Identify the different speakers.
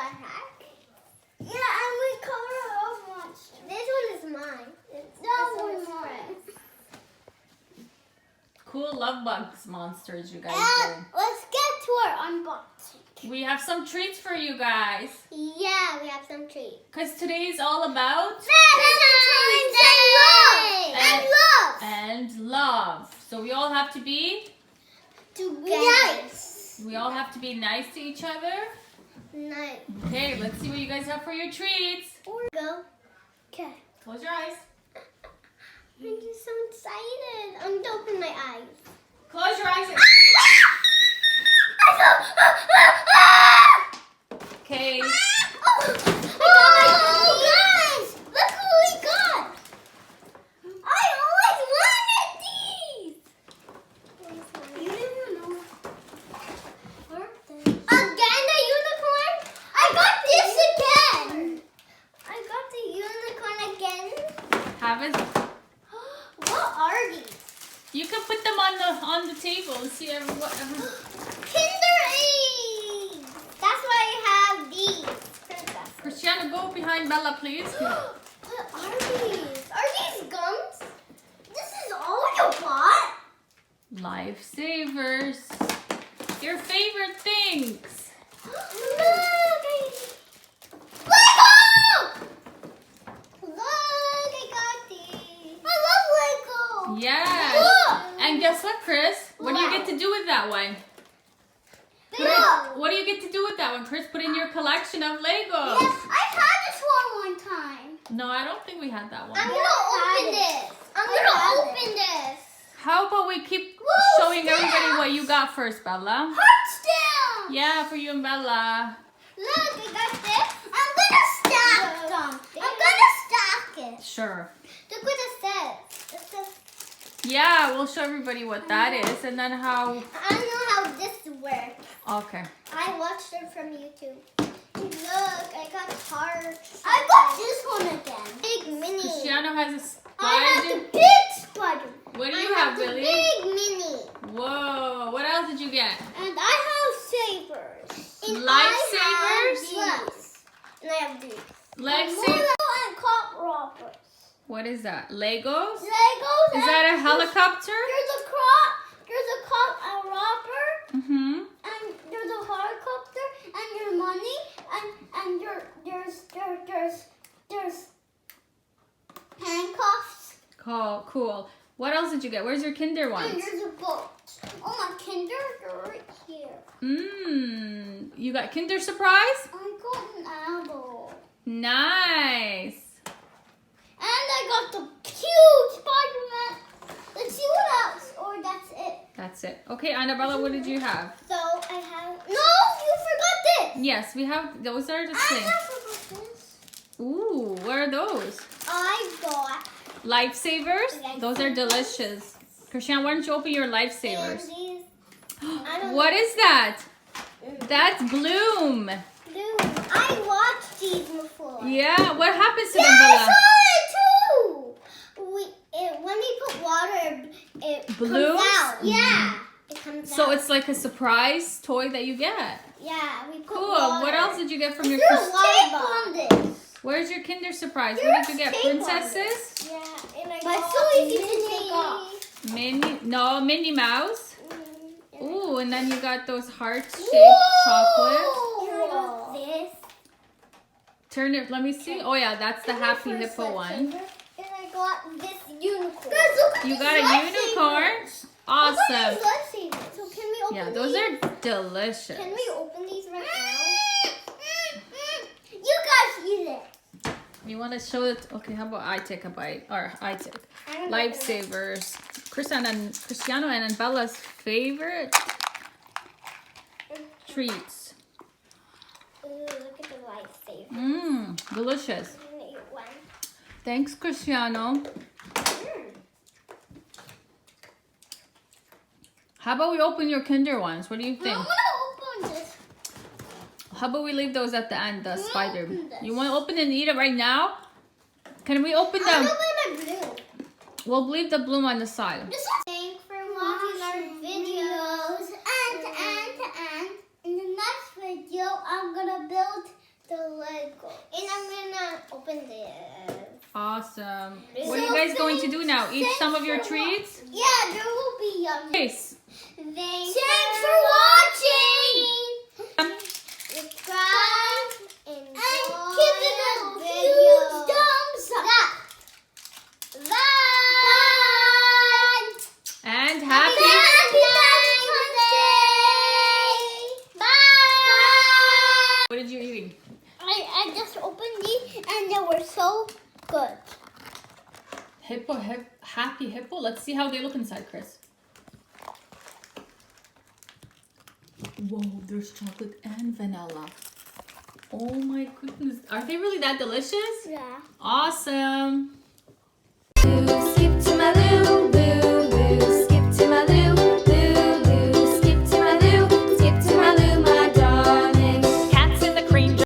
Speaker 1: backpack. Yeah, and we cover our monster. This one is mine. That one's mine.
Speaker 2: Cool love bugs monsters you guys
Speaker 1: And let's get to our unboxing.
Speaker 2: do. We have some treats for you guys.
Speaker 1: Yeah, we have some treats.
Speaker 2: Because today is all about
Speaker 1: Valentines and love.
Speaker 2: and love. So we all have to be
Speaker 1: Nice.
Speaker 2: We all have to be nice to each other.
Speaker 1: Nice.
Speaker 2: Okay, let's see what you guys have for your treats.
Speaker 1: Go. Okay.
Speaker 2: Close your eyes.
Speaker 1: I'm just so excited. I'm going to open my eyes.
Speaker 2: Close your eyes. Okay.
Speaker 1: Oh, guys! Look what we got! I always wanted these! You didn't know. Again, the unicorn? I got this again! I got the unicorn again.
Speaker 2: Have it.
Speaker 1: What are these?
Speaker 2: You can put them on the table and see whatever.
Speaker 1: Kinder Eggs! That's why I have these. Princess.
Speaker 2: Cristiano, go behind Bella, please.
Speaker 1: What are these? Are these gums? This is all you bought?
Speaker 2: Lifesavers. Your favorite things.
Speaker 1: Look! Lego! Look, I got these. I love Lego.
Speaker 2: Yes.
Speaker 1: Look!
Speaker 2: And guess what, Chris? What do you get to do with that one?
Speaker 1: Look!
Speaker 2: What do you get to do with that one, Chris? Put in your collection of Legos.
Speaker 1: Yes, I had this one time.
Speaker 2: No, I don't think we had that one.
Speaker 1: I'm gonna open this. I'm gonna open this.
Speaker 2: How about we keep showing everybody what you got first, Bella?
Speaker 1: Heart stamp.
Speaker 2: Yeah, for you and Bella.
Speaker 1: Look, I got this. I'm gonna stack them. I'm gonna stack it.
Speaker 2: Sure.
Speaker 1: Look what it says. It says,
Speaker 2: Yeah, we'll show everybody what that is and then how.
Speaker 1: I know how this works.
Speaker 2: Okay.
Speaker 1: I watched it from YouTube. Look, I got hearts. I got this one again. Big mini.
Speaker 2: Cristiano has a
Speaker 1: I have
Speaker 2: spider.
Speaker 1: the big spider.
Speaker 2: What do
Speaker 1: I
Speaker 2: you have,
Speaker 1: the
Speaker 2: Billy?
Speaker 1: big mini.
Speaker 2: Whoa, what else did you get?
Speaker 1: And I have sabers. And
Speaker 2: Lifesavers?
Speaker 1: I have these. And I have these.
Speaker 2: Lifesavers?
Speaker 1: And cop robbers.
Speaker 2: What is that? Legos?
Speaker 1: Legos.
Speaker 2: Is that a helicopter?
Speaker 1: There's a cop and robber.
Speaker 2: Mm-hmm.
Speaker 1: And there's a helicopter and your money and there's handcuffs.
Speaker 2: Cool. What else did you get? Where's your Kinder
Speaker 1: And
Speaker 2: ones?
Speaker 1: there's a boat. Oh, my Kinder, they're right here.
Speaker 2: You got Kinder Surprise?
Speaker 1: I got an apple.
Speaker 2: Nice.
Speaker 1: And I got the cute Spider-Man. Let's see what else. Or that's it.
Speaker 2: That's it. Okay, Annabella, what did you have?
Speaker 1: So I have. No, you forgot this.
Speaker 2: Yes, we have. Those are the
Speaker 1: I
Speaker 2: same.
Speaker 1: forgot this.
Speaker 2: Ooh, what are those?
Speaker 1: I got.
Speaker 2: Lifesavers? Those are delicious. Christian, why don't you open your Lifesavers?
Speaker 1: And these. I don't
Speaker 2: What is that? That's Bloom.
Speaker 1: Dude, I watched these before.
Speaker 2: Yeah, what happens to
Speaker 1: Yeah,
Speaker 2: them,
Speaker 1: I
Speaker 2: Bella?
Speaker 1: saw it too. When we put water, it
Speaker 2: Blooms?
Speaker 1: comes out. Yeah, it comes out.
Speaker 2: So it's like a surprise toy that you get.
Speaker 1: Yeah, we put
Speaker 2: Cool.
Speaker 1: water.
Speaker 2: What else did you get from your
Speaker 1: There's
Speaker 2: Chris-
Speaker 1: tape on this.
Speaker 2: Where's your Kinder Surprise? What
Speaker 1: There's
Speaker 2: did you get?
Speaker 1: tape on
Speaker 2: Princesses?
Speaker 1: Yeah, and I got so easy to take off.
Speaker 2: Minnie Mouse. Ooh, and then you got those heart-shaped chocolate.
Speaker 1: And I got this.
Speaker 2: Turn it. Let me see. Oh yeah, that's the Happy Hippo one.
Speaker 1: And I got this unicorn. Guys, look at
Speaker 2: You
Speaker 1: these
Speaker 2: got a unicorn.
Speaker 1: lightsabers.
Speaker 2: Awesome.
Speaker 1: Look at these lightsabers. So can we open
Speaker 2: Yeah,
Speaker 1: these?
Speaker 2: those are delicious.
Speaker 1: Can we open these right now? You guys eat it.
Speaker 2: You want to show it? Okay, how about I take a bite? Or I take Lifesavers. Cristiano and Bella's favorite treats.
Speaker 1: Ooh, look at the lightsaber.
Speaker 2: Delicious.
Speaker 1: I'm gonna eat one.
Speaker 2: Thanks, Cristiano. How about we open your Kinder ones? What do you
Speaker 1: I'm
Speaker 2: think?
Speaker 1: gonna open this.
Speaker 2: How about we leave those at the end, the spider?
Speaker 1: open this.
Speaker 2: You want to open and eat it right now? Can we open
Speaker 1: I'm
Speaker 2: them?
Speaker 1: gonna open my blue.
Speaker 2: We'll leave the bloom on the side.
Speaker 1: Thanks for watching our videos. And in the next video, I'm gonna build the Lego. And I'm gonna open this.
Speaker 2: Awesome. What are you guys going to do now? Eat some of your treats?
Speaker 1: Yeah, there will be yummy.
Speaker 2: Yes.
Speaker 1: Thanks for watching. Subscribe and give it a huge thumbs up. Bye.
Speaker 2: And
Speaker 1: Happy
Speaker 2: happy.
Speaker 1: Valentine's Day. Bye.
Speaker 2: What did you eat?
Speaker 1: I just opened these and they were so good.
Speaker 2: Happy hippo. Let's see how they look inside, Chris. Whoa, there's chocolate and vanilla. Oh my goodness. Are they really that delicious?
Speaker 1: Yeah.
Speaker 2: Awesome.